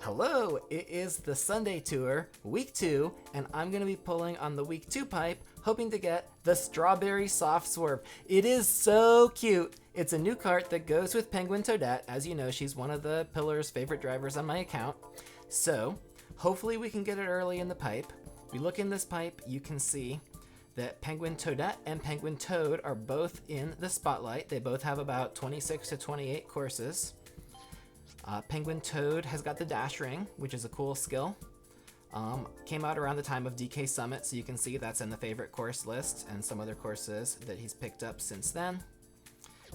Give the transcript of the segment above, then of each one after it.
Hello, it is the Sundae Tour, week 2, and I'm going to be pulling on the week 2 pipe, hoping to get the Strawberry Soft Swerve. It is so cute. It's a new cart that goes with Penguin Toadette. As you know, she's one of the Pillar's favorite drivers on my account. So, hopefully we can get it early in the pipe. If you look in this pipe, you can see that Penguin Toadette and Penguin Toad are both in the spotlight. They both have about 26 to 28 courses. Penguin Toad has got the dash ring, which is a cool skill. Came out around the time of DK Summit, so you can see that's in the favorite course list and some other courses that he's picked up since then.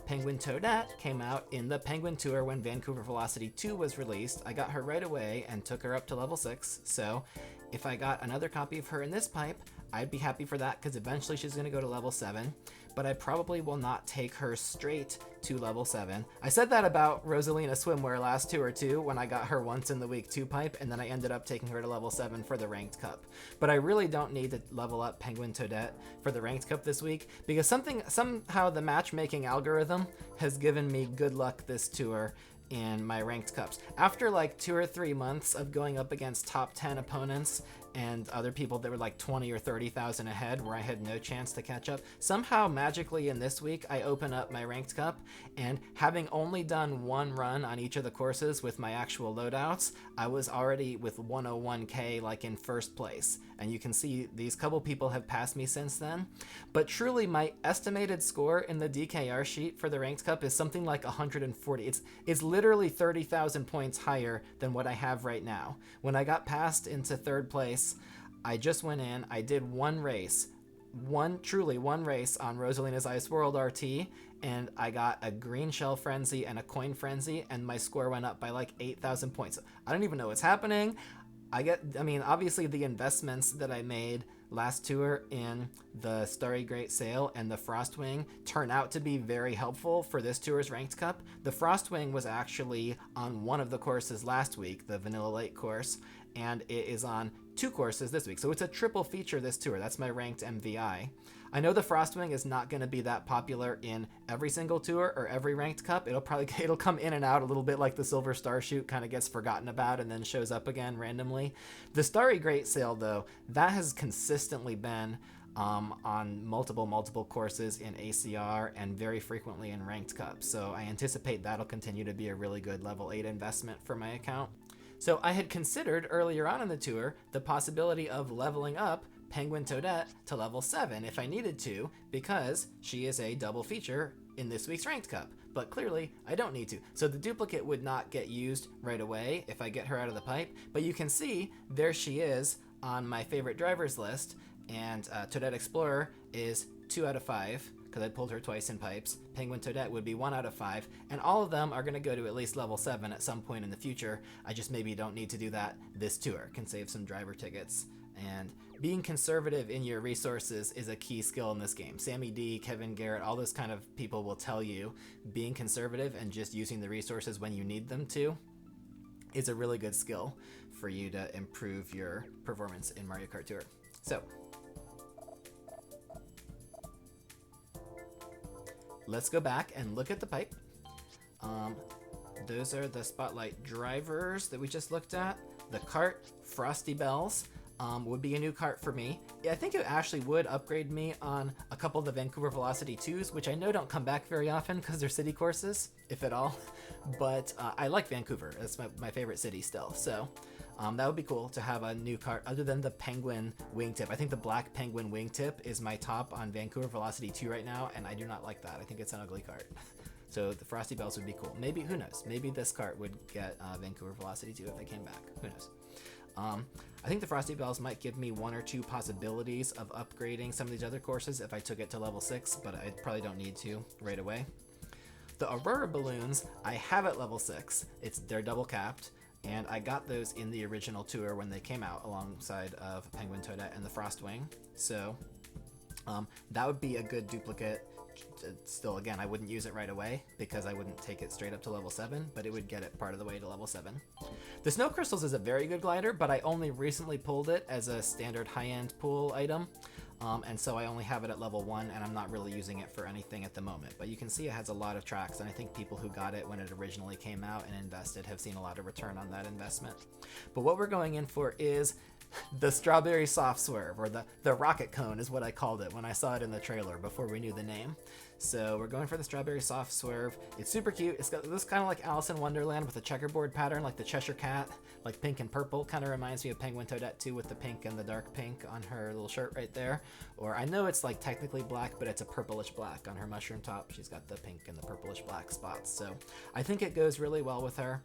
Penguin Toadette came out in the Penguin Tour when Vancouver Velocity 2 was released. I got her right away and took her up to level 6, so if I got another copy of her in this pipe, I'd be happy for that because eventually she's going to go to level 7, but I probably will not take her straight to level 7. I said that about Rosalina Swimwear last tour too, when I got her once in the week 2 pipe, and then I ended up taking her to level 7 for the Ranked Cup. But I really don't need to level up Penguin Toadette for the Ranked Cup this week, because somehow the matchmaking algorithm has given me good luck this tour in my ranked cups. After like 2 or 3 months of going up against top 10 opponents and other people that were like 20 or 30,000 ahead where I had no chance to catch up, somehow magically in this week I open up my ranked cup, and having only done one run on each of the courses with my actual loadouts, I was already with 101k like in first place, and you can see these couple people have passed me since then. But truly my estimated score in the DKR sheet for the ranked cup is something like 140. It's literally 30,000 points higher than what I have right now. When I got passed into third place, I just went in, I did one race on Rosalina's Ice World RT, and I got a green shell frenzy and a coin frenzy, and my score went up by like 8,000 points. I don't even know what's happening. Obviously the investments that I made last tour in the Starry Great Sail and the Frostwing turn out to be very helpful for this tour's ranked cup. The Frostwing was actually on one of the courses last week, the Vanilla Lake course, and it is on 2 courses this week. So it's a triple feature this tour. That's my ranked MVI. I know the Frostwing is not going to be that popular in every single tour or every ranked cup. It'll come in and out a little bit, like the Silver Star Shoot kind of gets forgotten about and then shows up again randomly. The Starry Great Sail, though, that has consistently been on multiple courses in ACR and very frequently in ranked cups. So I anticipate that'll continue to be a really good level 8 investment for my account. So I had considered earlier on in the tour the possibility of leveling up Penguin Toadette to level 7 if I needed to, because she is a double feature in this week's Ranked Cup. But clearly, I don't need to. So the duplicate would not get used right away if I get her out of the pipe. But you can see, there she is on my favorite drivers list, and Toadette Explorer is 2 out of 5, because I pulled her twice in pipes. Penguin Toadette would be 1 out of 5, and all of them are going to go to at least level 7 at some point in the future. I just maybe don't need to do that this tour. Can save some driver tickets. And being conservative in your resources is a key skill in this game. Sammy D, Kevin Garrett, all those kind of people will tell you being conservative and just using the resources when you need them to is a really good skill for you to improve your performance in Mario Kart Tour. So, let's go back and look at the pipe. Those are the Spotlight drivers that we just looked at. The Kart, Frosty Bells, would be a new cart for me. I think it actually would upgrade me on a couple of the Vancouver Velocity 2s, which I know don't come back very often because they're city courses, if at all. But I like Vancouver. It's my favorite city still. So that would be cool to have a new cart other than the Penguin Wingtip. I think the Black Penguin Wingtip is my top on Vancouver Velocity 2 right now, and I do not like that. I think it's an ugly cart. So the Frosty Bells would be cool. Maybe, who knows? Maybe this cart would get Vancouver Velocity 2 if they came back. Who knows? I think the Frosty Bells might give me 1 or 2 possibilities of upgrading some of these other courses if I took it to level 6, but I probably don't need to right away. The Aurora Balloons I have at level 6. They're double capped, and I got those in the original tour when they came out alongside of Penguin Toadette and the Frostwing. So that would be a good duplicate. Still, again, I wouldn't use it right away because I wouldn't take it straight up to level 7, but it would get it part of the way to level 7. The Snow Crystals is a very good glider, but I only recently pulled it as a standard high-end pool item. and so I only have it at level 1, and I'm not really using it for anything at the moment. But you can see it has a lot of tracks, and I think people who got it when it originally came out and invested have seen a lot of return on that investment. But what we're going in for is the Strawberry Soft Swerve, or the rocket cone is what I called it when I saw it in the trailer before we knew the name. So we're going for the Strawberry Soft Swerve. It's super cute. It's got this kind of like Alice in Wonderland with a checkerboard pattern, like the Cheshire Cat, like pink and purple. Kind of reminds me of Penguin Toadette too, with the pink and the dark pink on her little shirt right there. Or I know it's like technically black, but it's a purplish black on her mushroom top. She's got the pink and the purplish black spots. So I think it goes really well with her.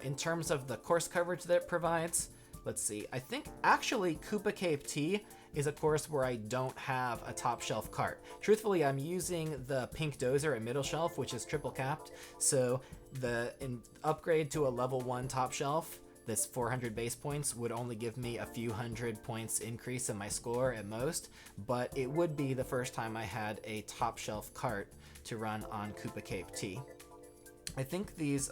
In terms of the course coverage that it provides, let's see. I think actually Koopa Cape T is a course where I don't have a top shelf cart. Truthfully, I'm using the pink dozer at middle shelf, which is triple capped. So the upgrade to a level 1 top shelf, this 400 base points, would only give me a few hundred points increase in my score at most, but it would be the first time I had a top shelf cart to run on Koopa Cape T. I think these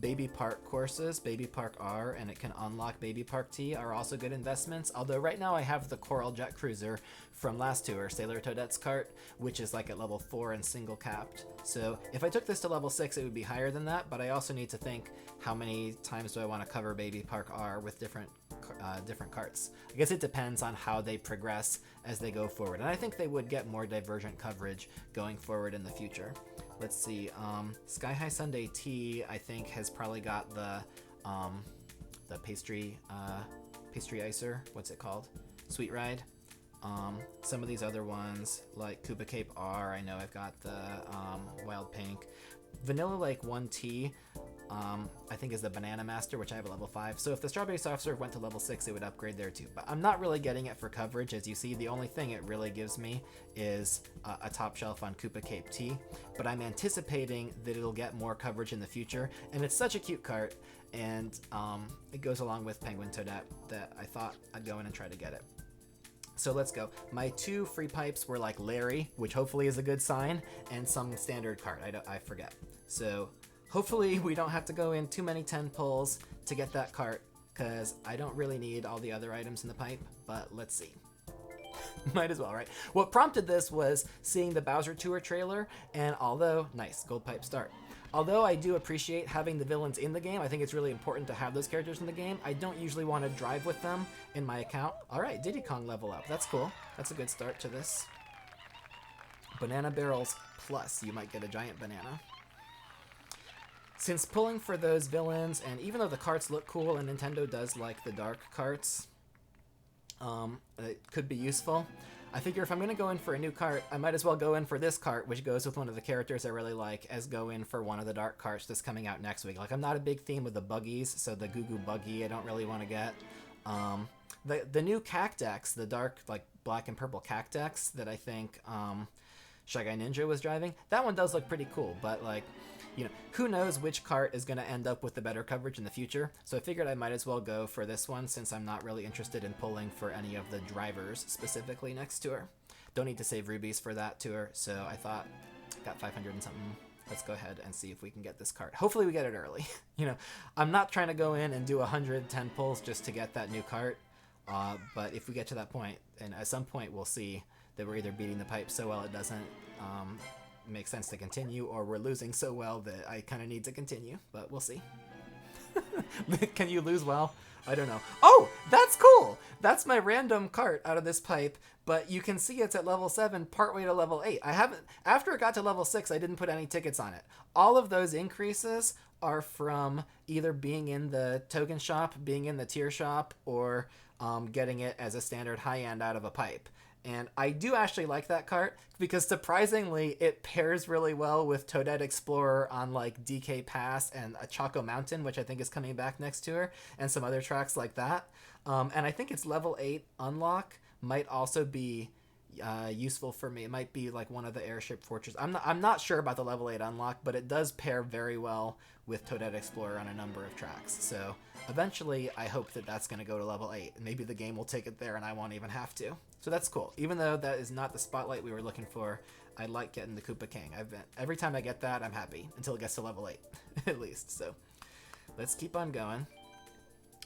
Baby Park courses, Baby Park R, and it can unlock Baby Park T, are also good investments. Although right now I have the Coral Jet Cruiser from last tour, Sailor Toadette's cart, which is like at level 4 and single capped. So if I took this to level 6, it would be higher than that, but I also need to think how many times do I want to cover Baby Park R with different carts. I guess it depends on how they progress as they go forward, and I think they would get more divergent coverage going forward in the future. Let's see, Sky High Sundae T, I think, has probably got the pastry icer, what's it called? Sweet Ride. Some of these other ones, like Koopa Cape R, I know I've got the Wild Pink. Vanilla Lake 1T, I think is the Banana Master, which I have at level 5. So if the Strawberry Soft Serve went to level 6, it would upgrade there too. But I'm not really getting it for coverage. As you see, the only thing it really gives me is a top shelf on Koopa Cape T. But I'm anticipating that it'll get more coverage in the future. And it's such a cute cart, and it goes along with Penguin Toadette that I thought I'd go in and try to get it. So let's go. My 2 free pipes were like Larry, which hopefully is a good sign, and some standard cart. I forget. So hopefully we don't have to go in too many 10 pulls to get that cart, because I don't really need all the other items in the pipe, but let's see. Might as well, right? What prompted this was seeing the Bowser Tour trailer, and nice, gold pipe start. Although I do appreciate having the villains in the game, I think it's really important to have those characters in the game. I don't usually want to drive with them in my account. All right, Diddy Kong level up. That's cool. That's a good start to this. Banana Barrels Plus. You might get a giant banana. Since pulling for those villains, and even though the carts look cool and Nintendo does like the dark carts, it could be useful. I figure if I'm going to go in for a new cart, I might as well go in for this cart, which goes with one of the characters I really like, as go in for one of the dark carts that's coming out next week. Like, I'm not a big fan with the buggies, so the Goo Goo Buggy I don't really want to get. The new Cactex, the dark, like, black and purple Cactex that I think Shy Guy Ninja was driving, that one does look pretty cool, but, like, you know, who knows which cart is going to end up with the better coverage in the future. So I figured I might as well go for this one, since I'm not really interested in pulling for any of the drivers specifically next tour. Don't need to save rubies for that tour, so I thought, got 500 and something. Let's go ahead and see if we can get this cart. Hopefully we get it early. You know, I'm not trying to go in and do 110 pulls just to get that new cart, but if we get to that point, and at some point we'll see that we're either beating the pipe so well it doesn't makes sense to continue, or we're losing so well that I kind of need to continue, but we'll see. Can you lose well? I don't know. Oh, that's cool! That's my random cart out of this pipe, but you can see it's at level 7 partway to level 8. After it got to level 6, I didn't put any tickets on it. All of those increases are from either being in the token shop, being in the tier shop, or getting it as a standard high-end out of a pipe. And I do actually like that cart, because surprisingly it pairs really well with Toadette Explorer on like DK Pass and a Choco Mountain, which I think is coming back next tour, and some other tracks like that. And I think its level 8 unlock might also be useful for me. It might be like one of the Airship Fortress. I'm not sure about the level 8 unlock, but it does pair very well with Toadette Explorer on a number of tracks. So eventually I hope that that's going to go to level 8. Maybe the game will take it there and I won't even have to. So that's cool. Even though that is not the spotlight we were looking for, I like getting the Koopa King. Every time I get that, I'm happy until it gets to level 8 at least. So let's keep on going.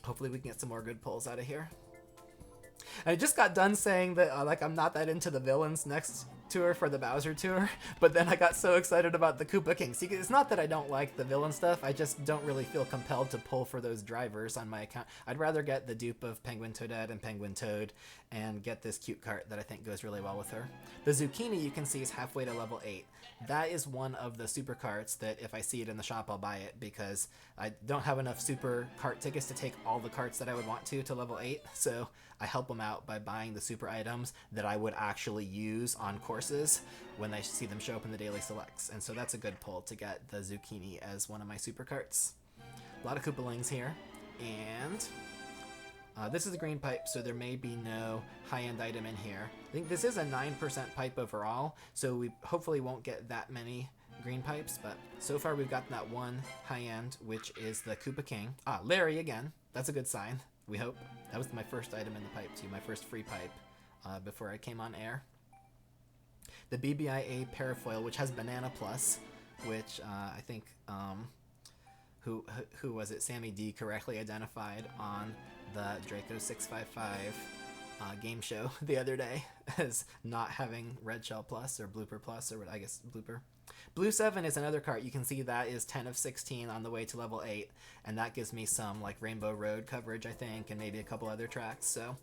Hopefully we can get some more good pulls out of here. I just got done saying that like I'm not that into the villains next tour for the Bowser tour, but then I got so excited about the Koopa King. See, it's not that I don't like the villain stuff, I just don't really feel compelled to pull for those drivers on my account. I'd rather get the dupe of Penguin Toadette and Penguin Toad and get this cute cart that I think goes really well with her. The Zucchini, you can see, is halfway to level 8. That is one of the super carts that if I see it in the shop, I'll buy it, because I don't have enough super cart tickets to take all the carts that I would want to level 8, so I help them out by buying the super items that I would actually use on courses when I see them show up in the daily selects. And so that's a good pull to get the Zucchini as one of my super carts. A lot of Koopalings here. And this is a green pipe, so there may be no high-end item in here. I think this is a 9% pipe overall, so we hopefully won't get that many green pipes, but so far we've got that one high-end, which is the Koopa King. Ah, Larry again. That's a good sign. We hope. That was my first item in the pipe too, my first free pipe before I came on air. The BBIA Parafoil, which has Banana Plus, which I think, who was it? Sammy D correctly identified on the Draco 655 game show the other day as not having Red Shell Plus or Blooper Plus, or what I guess Blooper. Blue 7 is another cart. You can see that is 10 of 16 on the way to level 8, and that gives me some like Rainbow Road coverage, I think, and maybe a couple other tracks. So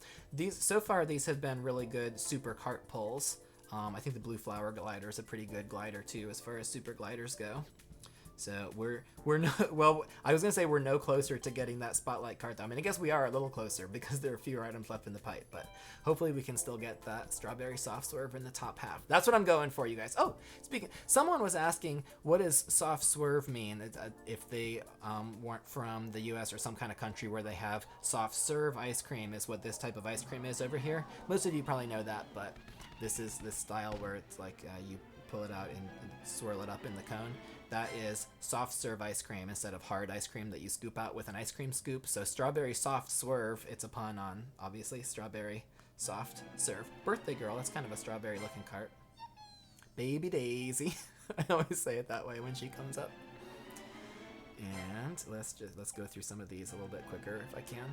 so far these have been really good super cart pulls. I think the Blue Flower Glider is a pretty good glider too as far as super gliders go. So we're no, well, I was gonna say we're no closer to getting that spotlight cart though. I mean, I guess we are a little closer because there are fewer items left in the pipe, but hopefully we can still get that Strawberry Soft Swerve in the top half. That's what I'm going for, you guys. Oh, someone was asking, what does soft swerve mean? If they weren't from the US or some kind of country where they have soft serve ice cream is what this type of ice cream is over here. Most of you probably know that, but this is this style where it's like you pull it out and swirl it up in the cone. That is soft serve ice cream instead of hard ice cream that you scoop out with an ice cream scoop. So Strawberry Soft Swerve, it's a pun on, obviously, Strawberry Soft Serve. Birthday Girl, that's kind of a strawberry looking cart. Baby Daisy. I always say it that way when she comes up. And let's go through some of these a little bit quicker if I can.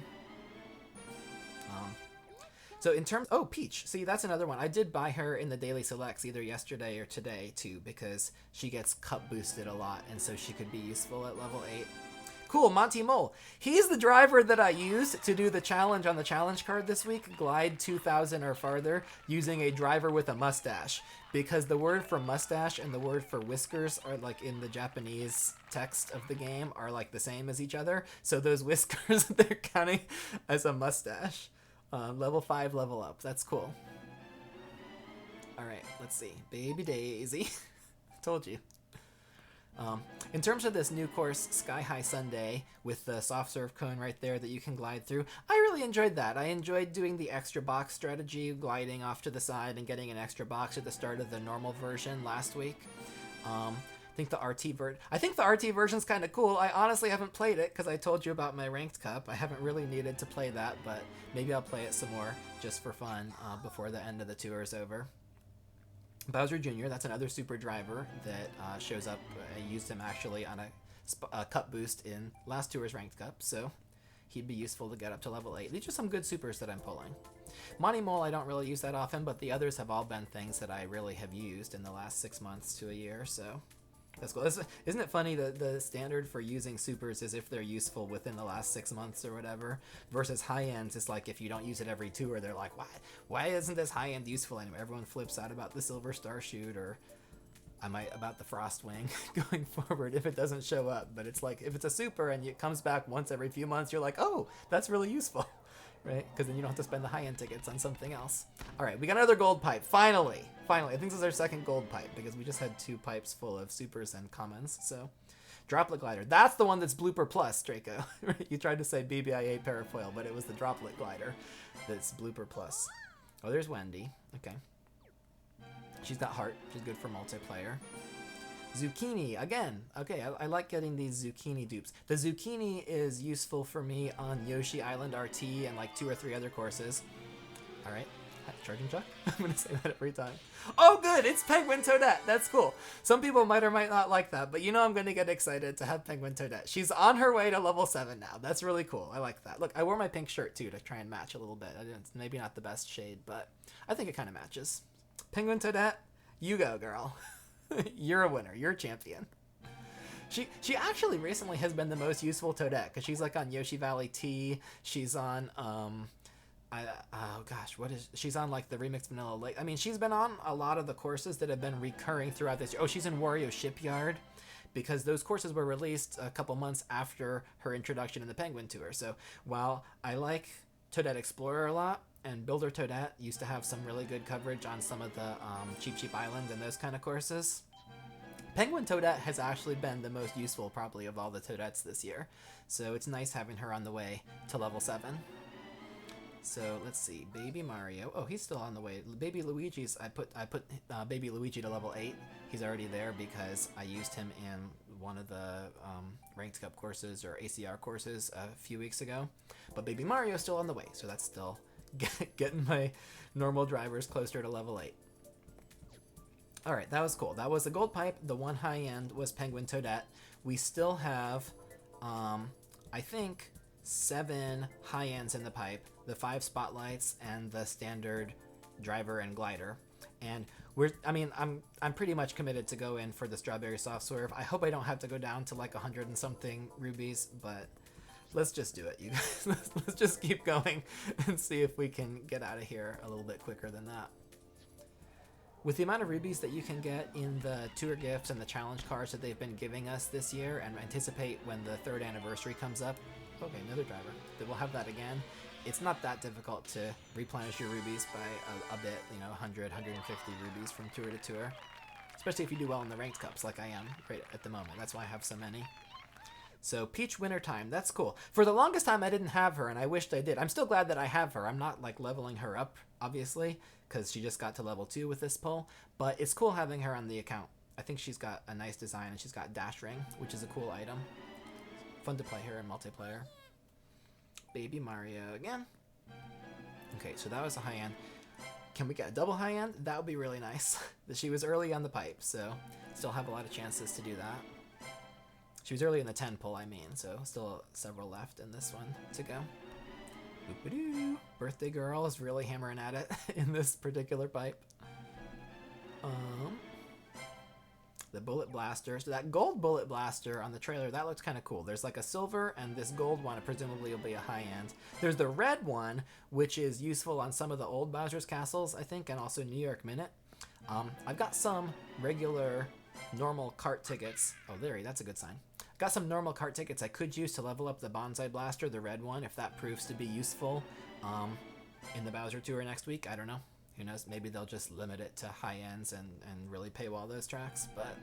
So in terms, oh, Peach. See, that's another one. I did buy her in the daily selects either yesterday or today too, because she gets cup boosted a lot, and so she could be useful at level 8. Cool, Monty Mole. He's the driver that I used to do the challenge on the challenge card this week, glide 2,000 or farther, using a driver with a mustache. Because the word for mustache and the word for whiskers are like in the Japanese text of the game are like the same as each other. So those whiskers, they're counting as a mustache. Level 5, level up. That's cool. Alright, let's see. Baby Daisy. Told you. In terms of this new course, Sky High Sundae, with the soft serve cone right there that you can glide through, I really enjoyed that. I enjoyed doing the extra box strategy, gliding off to the side and getting an extra box at the start of the normal version last week. I think the RT version's kind of cool. I honestly haven't played it because I told you about my ranked cup. I haven't really needed to play that, but maybe I'll play it some more just for fun before the end of the tour is over. Bowser Jr., that's another super driver that shows up. I used him actually on a cup boost in last tour's ranked cup, so he'd be useful to get up to level 8. These are some good supers that I'm pulling. Monty Mole I don't really use that often, but the others have all been things that I really have used in the last 6 months to a year, so that's cool. Isn't it funny that the standard for using supers is if they're useful within the last 6 months or whatever, versus high-ends is like if you don't use it every tour, they're like, why isn't this high-end useful anymore? Everyone flips out about the Silver Star Chute, or I might about the Frostwing going forward if it doesn't show up. But it's like, if it's a super and it comes back once every few months, you're like, oh, that's really useful, right? Because then you don't have to spend the high-end tickets on something else. All right, we got another gold pipe, finally. I think this is our second gold pipe because we just had 2 pipes full of supers and commons. So, Droplet Glider. That's the one that's Blooper Plus, Draco. You tried to say BBIA Parafoil, but it was the Droplet Glider that's Blooper Plus. Oh, there's Wendy. Okay. She's got heart. She's good for multiplayer. Zucchini, again. Okay, I like getting these Zucchini dupes. The Zucchini is useful for me on Yoshi Island RT and like 2 or 3 other courses. All right. Charging Chuck? I'm gonna say that every time. Oh good, it's Penguin Toadette. That's cool. Some people might or might not like that, but you know I'm gonna get excited to have Penguin Toadette. She's on her way to level 7 now. That's really cool. I like that. Look, I wore my pink shirt too to try and match a little bit. Maybe not the best shade, but I think it kind of matches. Penguin Toadette, you go, girl. You're a winner. You're a champion. She actually recently has been the most useful Toadette because she's like on Yoshi Valley T. She's on she's on like the Remixed Vanilla Lake. I mean, she's been on a lot of the courses that have been recurring throughout this year. Oh, she's in Wario Shipyard because those courses were released a couple months after her introduction in the Penguin Tour. So while I like Toadette Explorer a lot, and Builder Toadette used to have some really good coverage on some of the Cheep Cheep Island and those kind of courses, Penguin Toadette has actually been the most useful probably of all the Toadettes this year. So it's nice having her on the way to level 7. So let's see, Baby Mario. Oh, he's still on the way. Baby Luigi's, I put Baby Luigi to level 8. He's already there because I used him in one of the Ranked Cup courses or ACR courses a few weeks ago. But Baby Mario's still on the way, so that's still getting my normal drivers closer to level 8. Alright, that was cool. That was the gold pipe. The one high end was Penguin Toadette. We still have, I think, 7 high ends in the pipe. The 5 spotlights and the standard driver and glider. And I'm pretty much committed to go in for the Strawberry Soft Swerve. I hope I don't have to go down to like 100 and something rubies, but let's just do it, you guys. Let's just keep going and see if we can get out of here a little bit quicker than that. With the amount of rubies that you can get in the tour gifts and the challenge cards that they've been giving us this year, and anticipate when the 3rd anniversary comes up, okay, another driver, that we'll have that again. It's not that difficult to replenish your rubies by a bit, 100, 150 rubies from tour to tour. Especially if you do well in the ranked cups like I am right at the moment. That's why I have so many. So Peach Wintertime, that's cool. For the longest time I didn't have her, and I wished I did. I'm still glad that I have her. I'm not like leveling her up, obviously, because she just got to level 2 with this pull. But it's cool having her on the account. I think she's got a nice design, and she's got Dash Ring, which is a cool item. Fun to play her in multiplayer. Baby Mario again. Okay, so that was a high end. Can we get a double high end? That would be really nice. She was early on the pipe, so still have a lot of chances to do that. She was early in the 10 pull, I mean, so still several left in this one to go. Boop-a-doo. Birthday Girl is really hammering at it in this particular pipe. The Bullet Blaster. So that gold Bullet Blaster on the trailer, that looks kind of cool. There's like a silver, and this gold one presumably will be a high end. There's the red one, which is useful on some of the old Bowser's Castles, I think, and also New York Minute. I've got some regular normal cart tickets. Oh, there, that's a good sign. Got some normal cart tickets I could use to level up the Bonsai Blaster, the red one, if that proves to be useful in the Bowser Tour next week. I don't know. Who knows? Maybe they'll just limit it to high ends and really paywall those tracks. But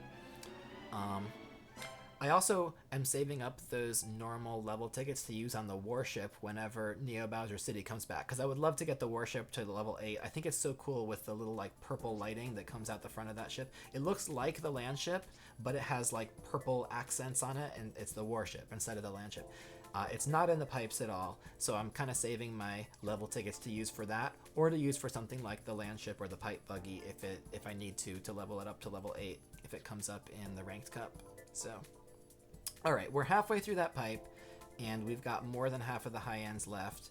I also am saving up those normal level tickets to use on the Warship whenever Neo Bowser City comes back. Because I would love to get the Warship to level 8. I think it's so cool with the little like purple lighting that comes out the front of that ship. It looks like the land ship, but it has like purple accents on it, and it's the Warship instead of the land ship. It's not in the pipes at all, so I'm kind of saving my level tickets to use for that, or to use for something like the land ship or the pipe buggy if I need to level it up to level 8 if it comes up in the ranked cup. So, all right, we're halfway through that pipe, and we've got more than half of the high ends left.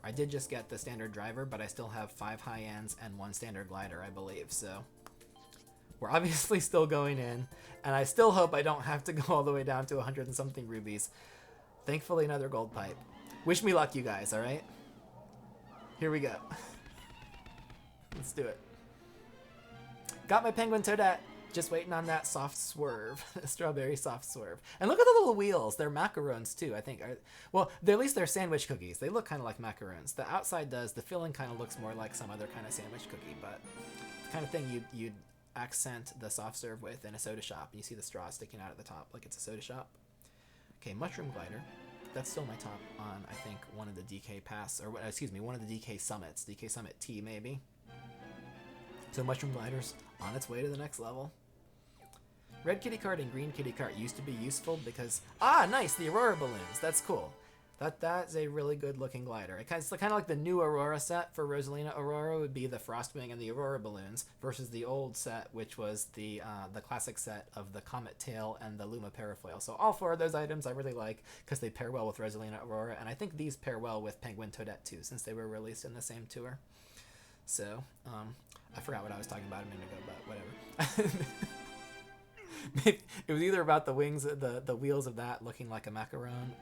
I did just get the standard driver, but I still have 5 high ends and 1 standard glider, I believe. So we're obviously still going in, and I still hope I don't have to go all the way down to 100 and something rubies. Thankfully, another gold pipe. Wish me luck, you guys, all right? Here we go. Let's do it. Got my Penguin Toadette. Just waiting on that soft swerve. Strawberry Soft Swerve. And look at the little wheels. They're macaroons, too, I think. Well, at least they're sandwich cookies. They look kind of like macaroons. The outside does. The filling kind of looks more like some other kind of sandwich cookie, but the kind of thing you'd accent the soft serve with in a soda shop. You see the straw sticking out at the top like it's a soda shop. Okay, Mushroom Glider. That's still my top on, I think, one of the DK Pass, or excuse me, one of the DK Summits. DK Summit T, maybe. So Mushroom Glider's on its way to the next level. Red Kitty Kart and Green Kitty Kart used to be useful because... Ah, nice! The Aurora Balloons. That's cool. That's a really good looking glider. It's kind of like the new Aurora set for Rosalina Aurora would be the Frostwing and the Aurora balloons versus the old set, which was the classic set of the Comet Tail and the Luma Parafoil. So all 4 of those items I really like because they pair well with Rosalina Aurora, and I think these pair well with Penguin Toadette too, since they were released in the same tour. So I forgot what I was talking about a minute ago, but whatever. It was either about the wings, the wheels of that looking like a macaron,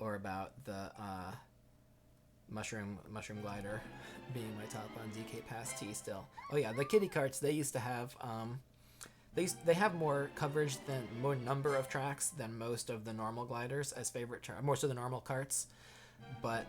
or about the mushroom glider being my top on DK Pass T still. Oh yeah, the kitty karts, they used to have they have more coverage than more number of tracks than most of the normal gliders as favorite most of the normal karts. But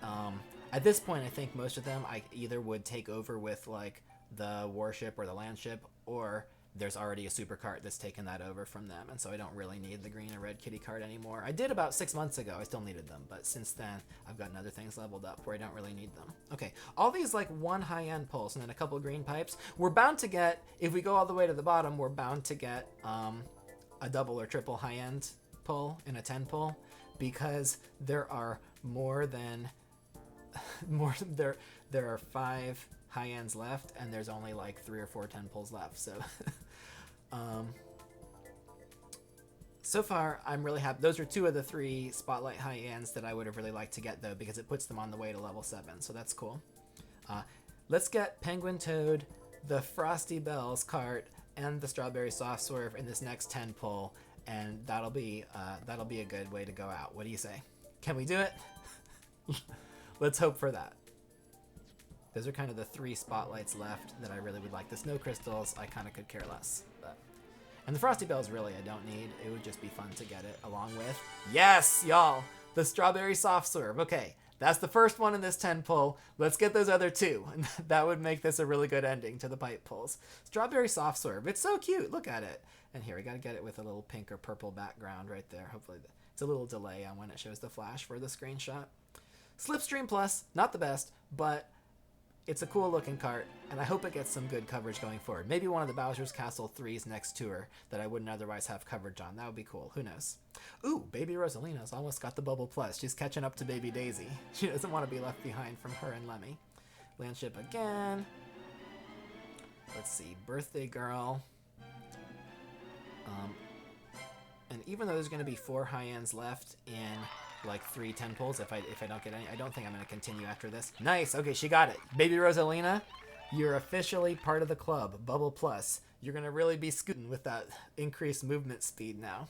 at this point, I think most of them I either would take over with like the warship or the landship, or there's already a super kart that's taken that over from them, and so I don't really need the green and red kitty kart anymore. I did about 6 months ago. I still needed them, but since then I've gotten other things leveled up where I don't really need them. Okay, all these like 1 high-end pulls and then a couple green pipes. We're bound to get, if we go all the way to the bottom, we're bound to get a double or triple high-end pull and a 10 pull, because there are there are 5 high ends left, and there's only like 3 or 4 10 pulls left. So so far I'm really happy. Those are 2 of the 3 spotlight high ends that I would have really liked to get though, because it puts them on the way to level 7, so that's cool. Let's get Penguin Toad, the Frosty Bells cart, and the Strawberry Soft Swerve in this next 10 pull, and that'll be a good way to go out. What do you say? Can we do it? Let's hope for that. Those are kind of the 3 spotlights left that I really would like. The snow crystals, I kind of could care less. And the Frosty Bells, really, I don't need. It would just be fun to get it along with. Yes, y'all! The Strawberry Soft Swerve. Okay, that's the first one in this 10 pull. Let's get those other 2. And that would make this a really good ending to the pipe pulls. Strawberry Soft Swerve. It's so cute. Look at it. And here, we got to get it with a little pink or purple background right there. Hopefully, it's a little delay on when it shows the flash for the screenshot. Slipstream Plus, not the best, but it's a cool looking cart, and I hope it gets some good coverage going forward. Maybe one of the Bowser's Castle 3's next tour that I wouldn't otherwise have coverage on. That would be cool. Who knows? Ooh, Baby Rosalina's almost got the Bubble Plus. She's catching up to Baby Daisy. She doesn't want to be left behind from her and Lemmy. Landship again. Let's see. Birthday Girl. And even though there's going to be 4 high ends left in like 3 10 pulls, if I don't get any, I don't think I'm going to continue after this. Nice. Okay, she got it. Baby Rosalina, you're officially part of the club. Bubble Plus. You're going to really be scooting with that increased movement speed now.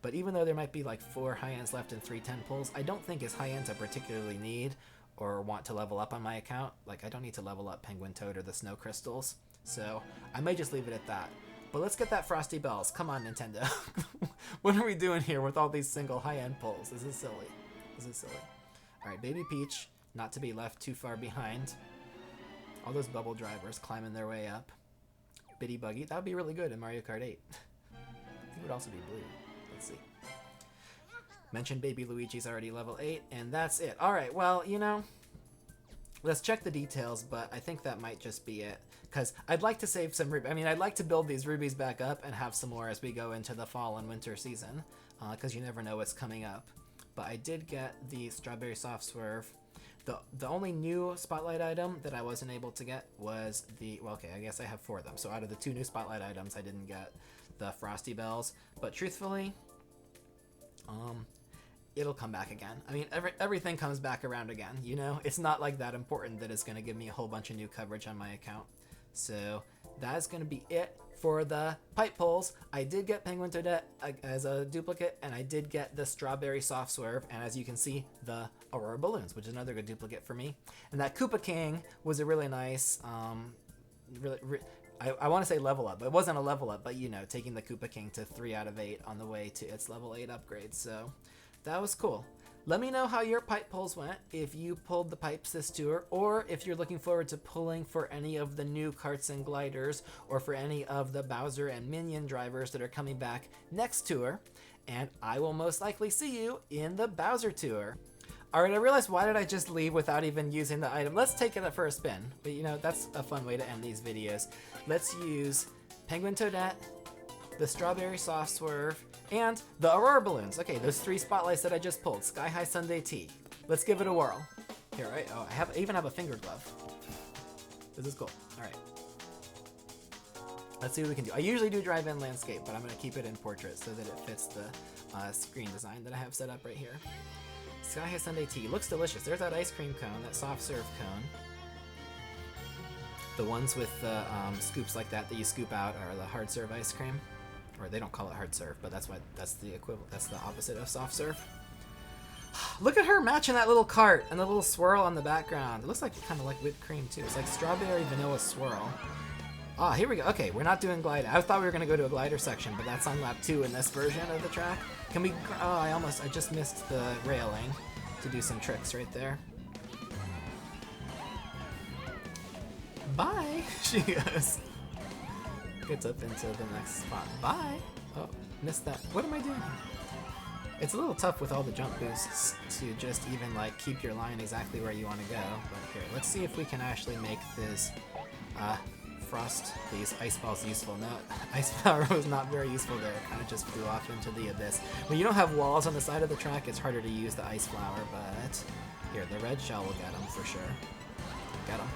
But even though there might be like 4 high ends left in 3 10 pulls, I don't think it's high ends I particularly need or want to level up on my account. Like, I don't need to level up Penguin Toad or the Snow Crystals. So I might just leave it at that. But let's get that Frosty Bells. Come on, Nintendo. What are we doing here with all these single high-end pulls? This is silly. This is silly. All right, Baby Peach, not to be left too far behind. All those bubble drivers climbing their way up. Bitty Buggy, that would be really good in Mario Kart 8. I think it would also be blue. Let's see. Mentioned Baby Luigi's already level 8, and that's it. All right, well, you know, let's check the details, but I think that might just be it. Because I'd like to save some rubies. I mean, I'd like to build these rubies back up and have some more as we go into the fall and winter season. Because you never know what's coming up. But I did get the Strawberry Soft Swerve. The only new Spotlight item that I wasn't able to get was the... Well, okay, I guess I have 4 of them. So out of the 2 new Spotlight items, I didn't get the Frosty Bells. But truthfully... it'll come back again. I mean, everything comes back around again, you know? It's not like that important that it's going to give me a whole bunch of new coverage on my account. So that's going to be it for the pipe pulls. I did get Penguin Toadette as a duplicate, and I did get the Strawberry Soft Swerve, and as you can see, the Aurora Balloons, which is another good duplicate for me. And that Koopa King was a really nice, I want to say level up. It wasn't a level up, but you know, taking the Koopa King to 3 out of 8 on the way to its level 8 upgrade. So that was cool. Let me know how your pipe pulls went, if you pulled the pipes this tour, or if you're looking forward to pulling for any of the new karts and gliders, or for any of the Bowser and Minion drivers that are coming back next tour. And I will most likely see you in the Bowser tour. Alright, I realized, why did I just leave without even using the item? Let's take it for a spin. But you know, that's a fun way to end these videos. Let's use Penguin Toadette, the Strawberry Soft Swerve, And the Aurora balloons. Okay, those 3 spotlights that I just pulled. Sky High Sundae Tea. Let's give it a whirl. Here, right? Oh, I even have a finger glove. This is cool. All right. Let's see what we can do. I usually do drive-in landscape, but I'm going to keep it in portrait so that it fits the screen design that I have set up right here. Sky High Sundae Tea. Looks delicious. There's that ice cream cone, that soft serve cone. The ones with the scoops like that you scoop out are the hard serve ice cream. Or they don't call it hard serve, but that's the equivalent. That's the opposite of soft serve. Look at her matching that little cart and the little swirl on the background. It looks like kind of like whipped cream too. It's like strawberry vanilla swirl. Ah, here we go. Okay, we're not doing glider. I thought we were going to go to a glider section, but that's on lap 2 in this version of the track. Can we... Oh, I just missed the railing to do some tricks right there. Bye, she goes. Gets up into the next spot. Bye. Oh, missed that. What am I doing here? It's a little tough with all the jump boosts to just even like keep your line exactly where you want to go. But here, let's see if we can actually make this these ice balls useful. No, ice flower was not very useful there. It kind of just flew off into the abyss. When you don't have walls on the side of the track, it's harder to use the ice flower, but here, the red shell will get them for sure. Get them.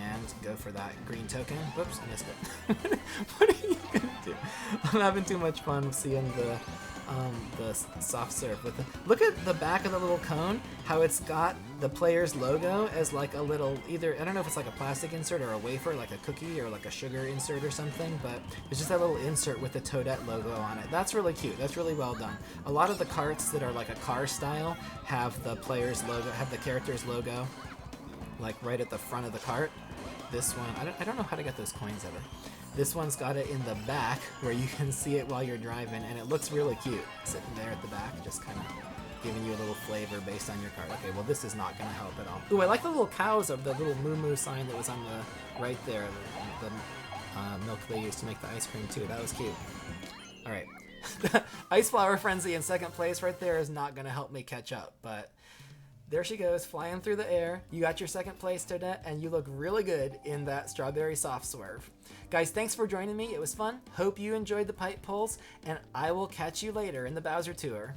And go for that green token. Whoops, I missed it. What are you gonna do? I'm having too much fun seeing the soft serve with look at the back of the little cone, how it's got the player's logo as like a little, either, I don't know if it's like a plastic insert or a wafer, like a cookie or like a sugar insert or something, but it's just that little insert with the Toadette logo on it. That's really cute. That's really well done. A lot of the carts that are like a car style have the player's logo, have the character's logo like right at the front of the cart. This one, I don't know how to get those coins ever. This one's got it in the back where you can see it while you're driving, and it looks really cute sitting there at the back, just kind of giving you a little flavor based on your cart. Okay, well this is not going to help at all. Ooh, I like the little cows of the little moo sign that was on the right there, the milk they used to make the ice cream too. That was cute. All right, Ice Flower Frenzy in second place right there is not going to help me catch up, but there she goes, flying through the air. You got your second place, Toadette, and you look really good in that Strawberry Soft Swerve. Guys, thanks for joining me. It was fun. Hope you enjoyed the pipe pulls, and I will catch you later in the Bowser Tour.